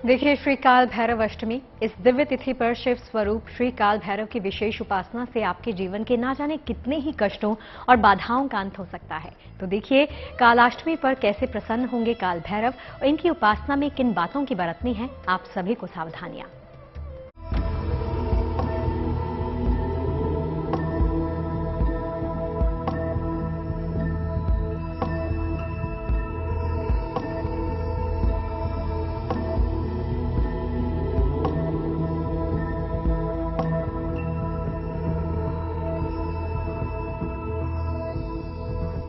देखिए, श्री काल भैरव अष्टमी इस दिव्य तिथि पर शिव स्वरूप श्री काल भैरव की विशेष उपासना से आपके जीवन के ना जाने कितने ही कष्टों और बाधाओं का अंत हो सकता है। तो देखिए, कालाष्टमी पर कैसे प्रसन्न होंगे काल भैरव और इनकी उपासना में किन बातों की बरतनी है, आप सभी को सावधानियां।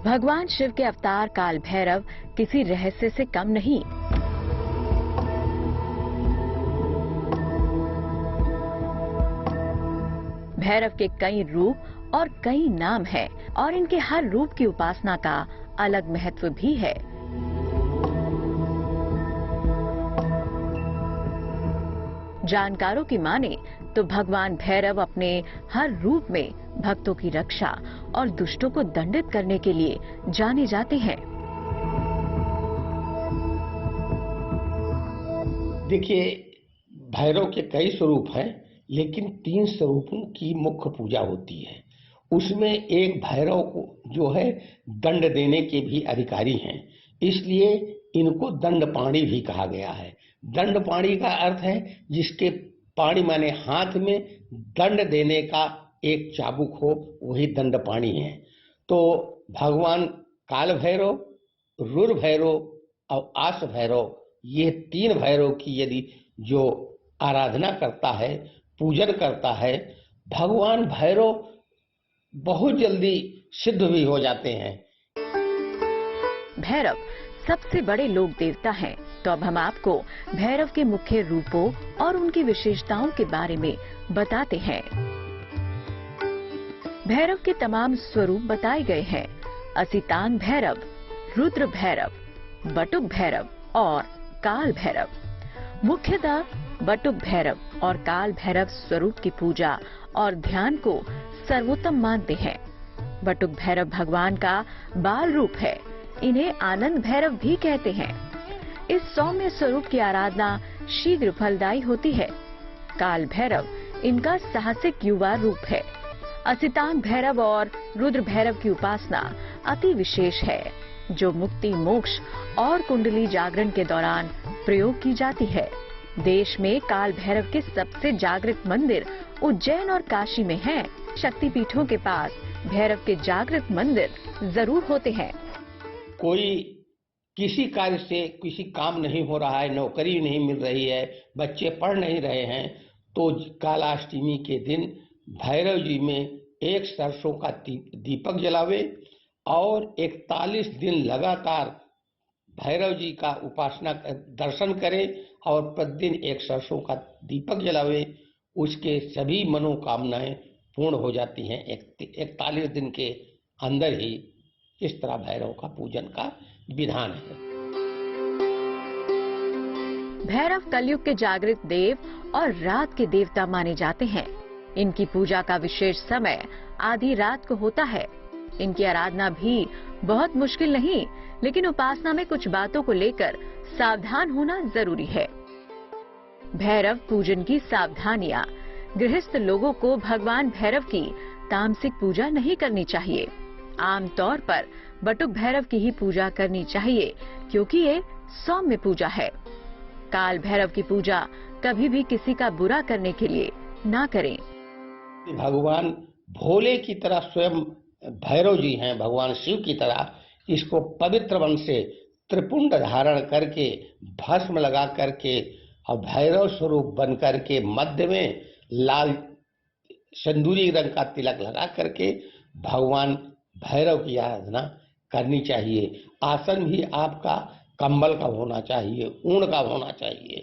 भगवान शिव के अवतार काल भैरव किसी रहस्य से कम नहीं। भैरव के कई रूप और कई नाम हैं और इनके हर रूप की उपासना का अलग महत्व भी है। जानकारों की माने तो भगवान भैरव अपने हर रूप में भक्तों की रक्षा और दुष्टों को दंडित करने के लिए जाने जाते हैं। देखिए, भैरव के कई स्वरूप हैं, लेकिन 3 स्वरूपों की मुख्य पूजा होती है। उसमें एक भैरव को जो है दंड देने के भी अधिकारी हैं, इसलिए इनको दंडपाणी भी कहा गया है। दंडपाणी का अर्थ है जिसके पाणी माने हाथ में दंड देने का एक चाबुक हो, वही दंडपाणी है। तो भगवान काल भैरव, रुद्र भैरव और आस भैरव, ये 3 भैरव की यदि जो आराधना करता है, पूजन करता है, भगवान भैरव बहुत जल्दी सिद्ध भी हो जाते हैं। भैरव सबसे बड़े लोक देवता हैं, तो अब हम आपको भैरव के मुख्य रूपों और उनकी विशेषताओं के बारे में बताते हैं। भैरव के तमाम स्वरूप बताए गए हैं। असितान भैरव, रुद्र भैरव, बटुक भैरव और काल भैरव। मुख्यतः बटुक भैरव और काल भैरव स्वरूप की पूजा और ध्यान को सर्वोत्तम मानते हैं। बटुक भैरव भगवान का बाल रूप है। इन्हें आनंद भैरव भी कहते हैं। इस सौम्य स्वरूप की आराधना शीघ्र फलदायी होती है। काल भैरव इनका साहसिक युवा रूप है। असितान भैरव और रुद्र भैरव की उपासना अति विशेष है, जो मुक्ति, मोक्ष और कुंडली जागरण के दौरान प्रयोग की जाती है। देश में काल भैरव के सबसे जागृत मंदिर उज्जैन और काशी में हैं। शक्तिपीठों के पास भैरव के जागृत मंदिर जरूर होते हैं। कोई किसी कार्य से किसी काम नहीं हो रहा है, नौकरी नहीं मिल रही है, बच्चे पढ़ नहीं रहे हैं, तो कालाष्टमी के दिन भैरव जी में एक सरसों का दीपक जलावे और 41 दिन लगातार भैरव जी का उपासना दर्शन करें और प्रतिदिन एक सरसों का दीपक जलावे। उसके सभी मनोकामनाएं पूर्ण हो जाती हैं 41 दिन के अंदर ही। इस तरह भैरव का पूजन का विधान है। भैरव कलयुग के जागृत देव और रात के देवता माने जाते हैं। इनकी पूजा का विशेष समय आधी रात को होता है। इनकी आराधना भी बहुत मुश्किल नहीं, लेकिन उपासना में कुछ बातों को लेकर सावधान होना जरूरी है। भैरव पूजन की सावधानियां। गृहस्थ लोगों को भगवान भैरव की तामसिक पूजा नहीं करनी चाहिए। आमतौर पर बटुक भैरव की ही पूजा करनी चाहिए, क्योंकि ये सौम्य पूजा है। काल भैरव की पूजा कभी भी किसी का बुरा करने के लिए ना करें। भगवान भोले की तरह स्वयं भैरव जी हैं, भगवान शिव की तरह। इसको पवित्र वन से त्रिपुंड धारण करके, भस्म लगा करके और भैरव स्वरूप बन करके मध्य में लाल सिंदूरी रंग का तिलक लगा करके भगवान भैरव की आराधना करनी चाहिए। आसन भी आपका कंबल का होना चाहिए, ऊन का होना चाहिए,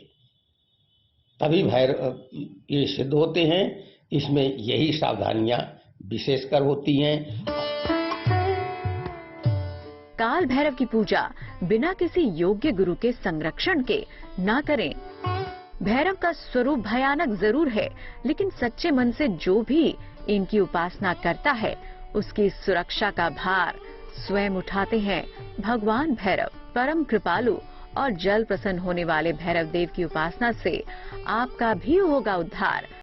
तभी भैरव ये सिद्ध होते हैं। इसमें यही सावधानियां विशेषकर होती हैं। काल भैरव की पूजा बिना किसी योग्य गुरु के संरक्षण के ना करें। भैरव का स्वरूप भयानक जरूर है, लेकिन सच्चे मन से जो भी इनकी उपासना करता है, उसकी सुरक्षा का भार स्वयं उठाते हैं भगवान भैरव। परम कृपालु और जल्द प्रसन्न होने वाले भैरव देव की उपासना से आपका भी होगा उद्धार।